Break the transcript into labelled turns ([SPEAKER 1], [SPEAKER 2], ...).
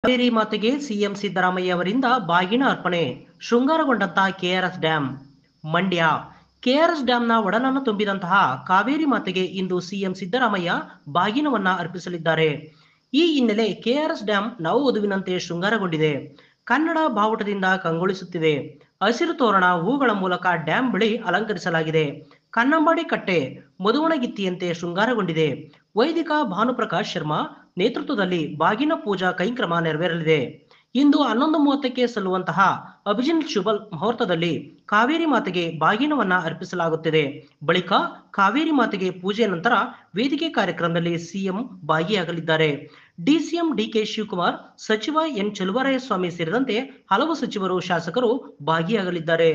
[SPEAKER 1] ಕಾವೇರಿ ಮಾತೆಗೆ ಸಿಎಂ ಸಿದ್ದರಾಮಯ್ಯ ಅವರಿಂದ ಬಾಗಿನ ಅರ್ಪಣೆ. ಶೃಂಗಾರಗೊಂಡಂತಹ ಕೆಆರ್ಎಸ್ ಡ್ಯಾಂ. ಮಂಡ್ಯ. ಕೆಆರ್ಎಸ್ ಡ್ಯಾಂನ ಒಡಲನ್ನು ತುಂಬಿದಂತಹ ಕಾವೇರಿ ಮಾತೆಗೆ ಇಂದು ಸಿಎಂ ಸಿದ್ದರಾಮಯ್ಯ ಬಾಗಿನವನ್ನ ಅರ್ಪಿಸಲಿದ್ದಾರೆ. ಈ ಹಿನ್ನೆಲೆ ಕೆಆರ್ಎಸ್ ಡ್ಯಾಂ ನವವಧುವಿನಂತೆ ಶೃಂಗಾರಗೊಂಡಿದೆ. ಕನ್ನಡ ಬಾವುಟದಿಂದ ಕಂಗೊಳಿಸುತ್ತಿದೆ. ಹಸಿರು ತೋರಣ, ಹೂಗಳ ಮೂಲಕ ಡ್ಯಾಂ ಬಳಿ ಅಲಂಕರಿಸಲಾಗಿದೆ. ಕನ್ನಂಬಾಡಿ ಕಟ್ಟೆ ಮಧುವಣಗಿತ್ತಿಯಂತೆ ಶೃಂಗಾರಗೊಂಡಿದೆ. ವೈದಿಕ ಭಾನುಪ್ರಕಾಶ್ ಶರ್ಮಾ ನೇತೃತ್ವದಲ್ಲಿ ಬಾಗಿನ ಪೂಜಾ ಕೈಂಕ್ರಮ ನೆರವೇರಲಿದೆ. ಇಂದು 11:30ಕ್ಕೆ ಸಲ್ಲುವಂತಹ ಅಭಿಜಿನ್ ಶುಭ ಮುಹೂರ್ತದಲ್ಲಿ ಕಾವೇರಿ ಮಾತೆಗೆ ಬಾಗಿನವನ್ನ ಅರ್ಪಿಸಲಾಗುತ್ತಿದೆ. ಬಳಿಕ ಕಾವೇರಿ ಮಾತೆಗೆ ಪೂಜೆ ನಂತರ ವೇದಿಕೆ ಕಾರ್ಯಕ್ರಮದಲ್ಲಿ ಸಿಎಂ ಭಾಗಿಯಾಗಲಿದ್ದಾರೆ. ಡಿಸಿಎಂ ಡಿಕೆ ಶಿವಕುಮಾರ್, ಸಚಿವ ಎನ್. ಚಲುವರಾಯಸ್ವಾಮಿ ಸೇರಿದಂತೆ ಹಲವು ಸಚಿವರು, ಶಾಸಕರು ಭಾಗಿಯಾಗಲಿದ್ದಾರೆ.